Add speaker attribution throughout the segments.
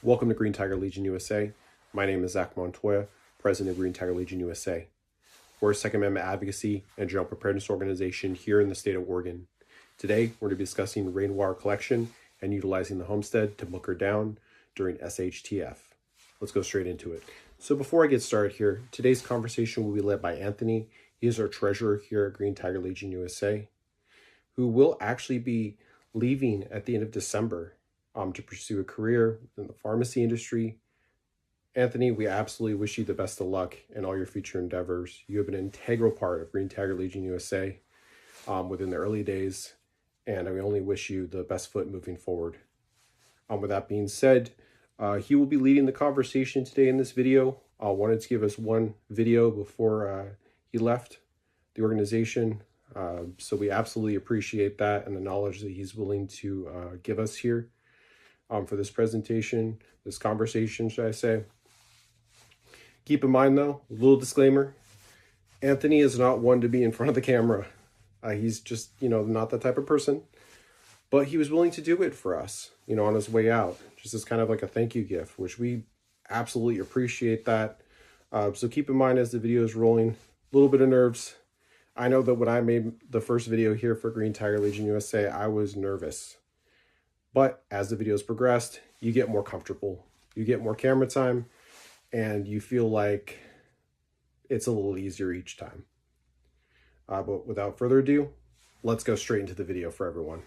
Speaker 1: Welcome to Green Tiger Legion USA. My name is Zach Montoya, President of Green Tiger Legion USA. We're a Second Amendment advocacy and general preparedness organization here in the state of Oregon. Today, we're going to be discussing rainwater collection and utilizing the Homestead to bunker down during SHTF. Let's go straight into it. So before I get started here, today's conversation will be led by Anthony. He is our treasurer here at Green Tiger Legion USA, who will actually be leaving at the end of December to pursue a career in the pharmacy industry. Anthony, we absolutely wish you the best of luck in all your future endeavors. You have been an integral part of Green Tiger Legion USA within the early days, and we only wish you the best foot moving forward. With that being said, he will be leading the conversation today in this video. I wanted to give us one video before he left the organization. So we absolutely appreciate that and the knowledge that he's willing to give us here for this presentation, this conversation, should I say. Keep in mind though, a little disclaimer, Anthony is not one to be in front of the camera. He's just, not that type of person, but he was willing to do it for us, on his way out, just as kind of like a thank you gift, which we absolutely appreciate that. So keep in mind as the video is rolling, a little bit of nerves. I know that when I made the first video here for Green Tiger Legion USA, I was nervous. But as the videos progressed, you get more comfortable. You get more camera time, and you feel like it's a little easier each time. But without further ado, let's go straight into the video for everyone.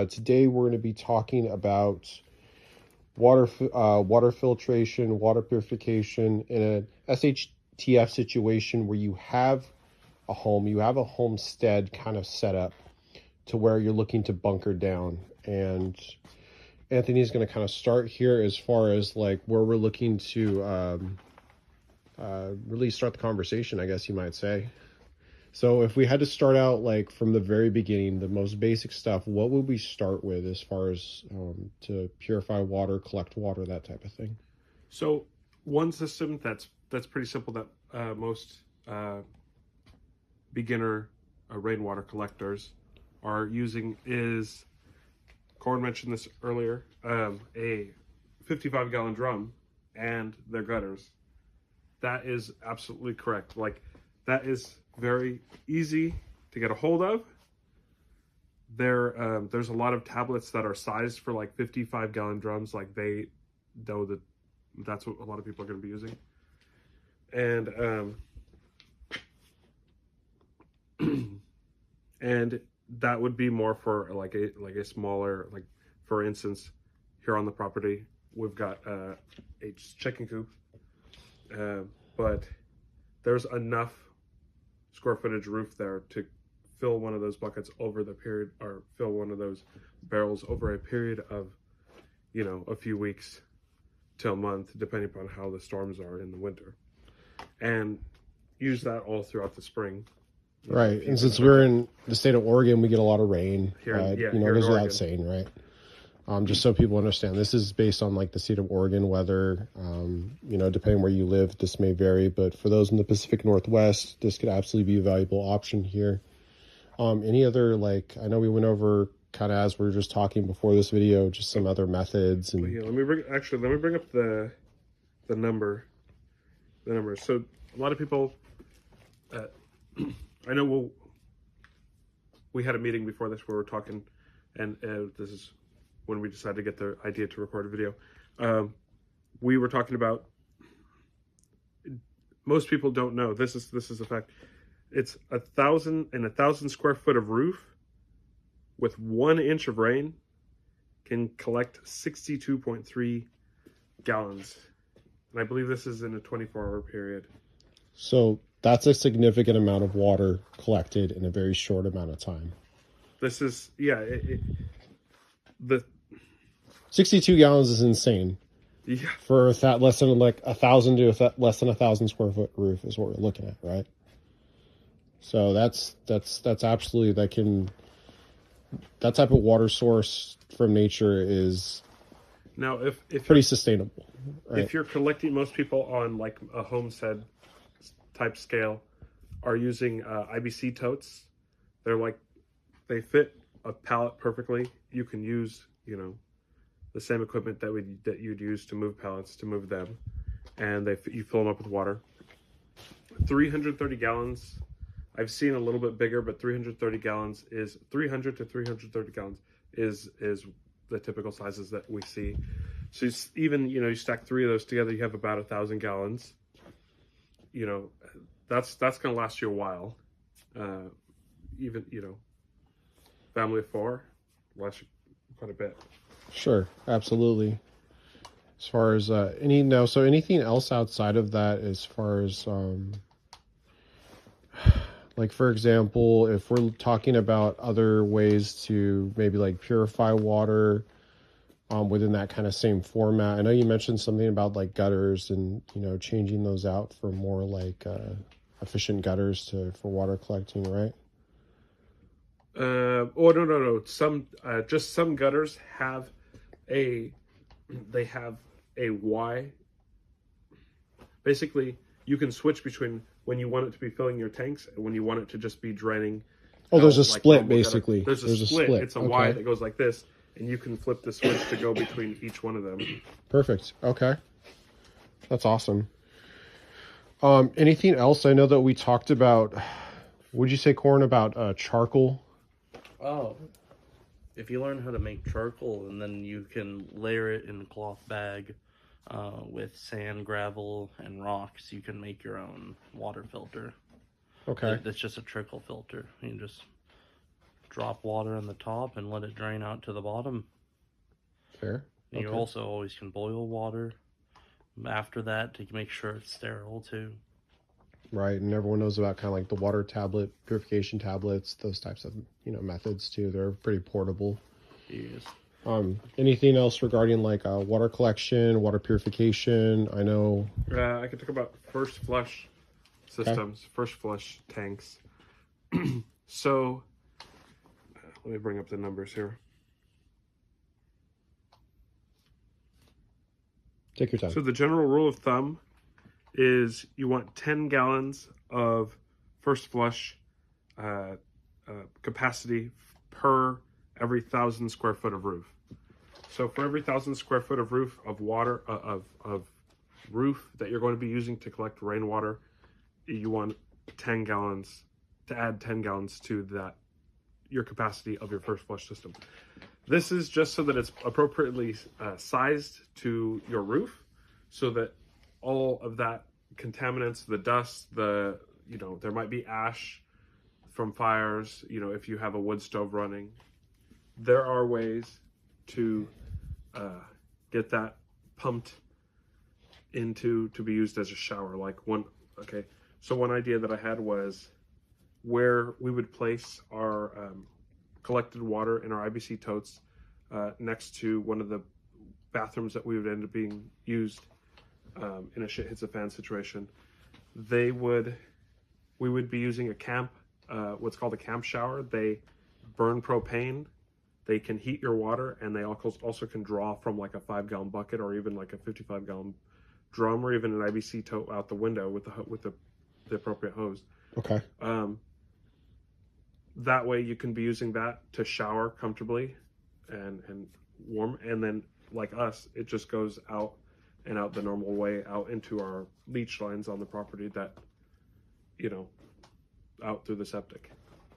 Speaker 1: Today we're going to be talking about water filtration, water purification in a SHTF situation where you have a home, you have a homestead kind of set up to where you're looking to bunker down. And Anthony's going to kind of start here as far as like where we're looking to really start the conversation, I guess you might say. So if we had to start out like from the very beginning, the most basic stuff, what would we start with as far as to purify water, collect water, that type of thing?
Speaker 2: So one system that's pretty simple that most beginner rainwater collectors are using is, Corin mentioned this earlier, a 55-gallon drum and their gutters. That is absolutely correct. Like, that is very easy to get a hold of. There's a lot of tablets that are sized for like 55-gallon drums. Like, they know that that's what a lot of people are going to be using. And and that would be more for like a smaller, like for instance, here on the property we've got a chicken coop, but there's enough square footage roof there to fill one of those buckets over the period, or fill one of those barrels over a period of a few weeks to a month, depending upon how the storms are in the winter, and use that all throughout the spring.
Speaker 1: Right, and since we're in the state of Oregon, we get a lot of rain.
Speaker 2: Here,
Speaker 1: it goes without saying, right? Just so people understand, this is based on like the state of Oregon weather. Depending where you live, this may vary, but for those in the Pacific Northwest, this could absolutely be a valuable option here. Any other, like, I know we went over kind of as we were just talking before this video, just some other methods. And
Speaker 2: let me bring up the number. So a lot of people. I know we had a meeting before this where we were talking, and this is when we decided to get the idea to record a video. We were talking about, most people don't know, this is a fact. It's 1,000 square foot of roof with 1 inch of rain can collect 62.3 gallons. And I believe this is in a 24-hour period.
Speaker 1: So that's a significant amount of water collected in a very short amount of time.
Speaker 2: This is, the
Speaker 1: 62 gallons is insane.
Speaker 2: Yeah.
Speaker 1: For that less than like 1,000 to less than 1,000 square foot roof is what we're looking at, right? So that's absolutely, that type of water source from nature is
Speaker 2: now if
Speaker 1: pretty sustainable. Right?
Speaker 2: If you're collecting, most people on like a homestead type scale are using IBC totes. They fit a pallet perfectly. You can use the same equipment that you'd use to move pellets, to move them, and you fill them up with water. 330 gallons. I've seen a little bit bigger, but 330 gallons is 300 to 330 gallons is the typical sizes that we see. So even, you stack 3 of those together, you have about 1,000 gallons. That's going to last you a while. Even, family of 4 lasts you quite a bit.
Speaker 1: Sure, absolutely. As far as so anything else outside of that, as far as like, for example, if we're talking about other ways to maybe like purify water within that kind of same format. I know you mentioned something about like gutters and, changing those out for more like efficient gutters for water collecting, right?
Speaker 2: No. Just some gutters have a Y. Basically, you can switch between when you want it to be filling your tanks and when you want it to just be draining.
Speaker 1: Oh, there's a split, basically.
Speaker 2: There's a split. It's a Y that goes like this, and you can flip the switch to go between each one of them.
Speaker 1: Perfect. Okay. That's awesome. Anything else? I know that we talked about, would you say, Corn, about charcoal?
Speaker 3: Oh, if you learn how to make charcoal and then you can layer it in a cloth bag with sand, gravel, and rocks, you can make your own water filter.
Speaker 1: Okay.
Speaker 3: That's just a trickle filter. You just drop water on the top and let it drain out to the bottom.
Speaker 1: Fair. Okay.
Speaker 3: You also always can boil water after that to make sure it's sterile too.
Speaker 1: Right, and everyone knows about kind of like the water tablet, purification tablets, those types of, methods too. They're pretty portable.
Speaker 3: Yes.
Speaker 1: Anything else regarding like water collection, water purification? I know.
Speaker 2: I could talk about first flush systems, first flush tanks. So, let me bring up the numbers here.
Speaker 1: Take your time.
Speaker 2: So the general rule of thumb is you want 10 gallons of first flush capacity per every 1,000 square foot of roof. So for every 1,000 square foot of roof of water of roof that you're going to be using to collect rainwater, you want 10 gallons to add 10 gallons to that, your capacity of your first flush system. This is just so that it's appropriately sized to your roof, so that all of that contaminants, the dust, there might be ash from fires, if you have a wood stove running. There are ways to get that pumped to be used as a shower. So one idea that I had was where we would place our collected water in our IBC totes next to one of the bathrooms that we would end up being used in a shit hits a fan situation. We would be using a camp, what's called a camp shower. They burn propane. They can heat your water, and they also can draw from like a 5-gallon bucket or even like a 55-gallon drum or even an IBC tote out the window with the appropriate hose.
Speaker 1: Okay.
Speaker 2: That way you can be using that to shower comfortably and warm, and then like us, it just goes out and out the normal way out into our leach lines on the property that, out through the septic.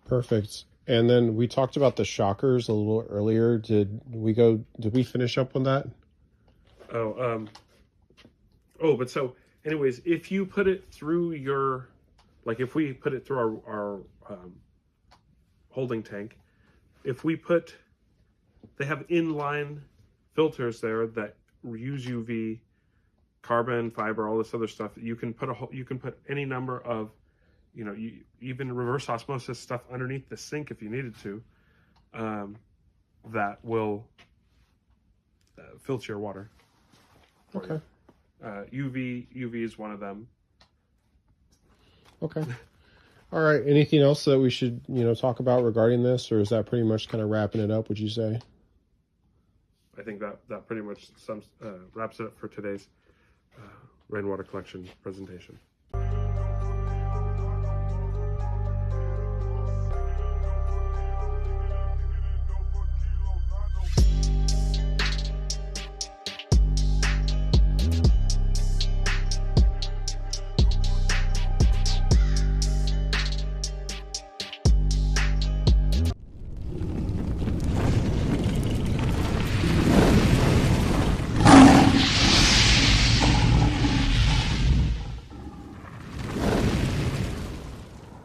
Speaker 1: Perfect. And then we talked about the shockers a little earlier. Did we finish up on that?
Speaker 2: But so anyways, if you put it through if we put it through our holding tank, they have inline filters there that use UV, carbon fiber, all this other stuff. You can put any number of, even reverse osmosis stuff underneath the sink if you needed to, that will filter your water.
Speaker 1: Okay.
Speaker 2: UV is one of them.
Speaker 1: Okay. All right. Anything else that we should, talk about regarding this, or is that pretty much kind of wrapping it up, would you say?
Speaker 2: I think that pretty much wraps it up for today's rainwater collection presentation.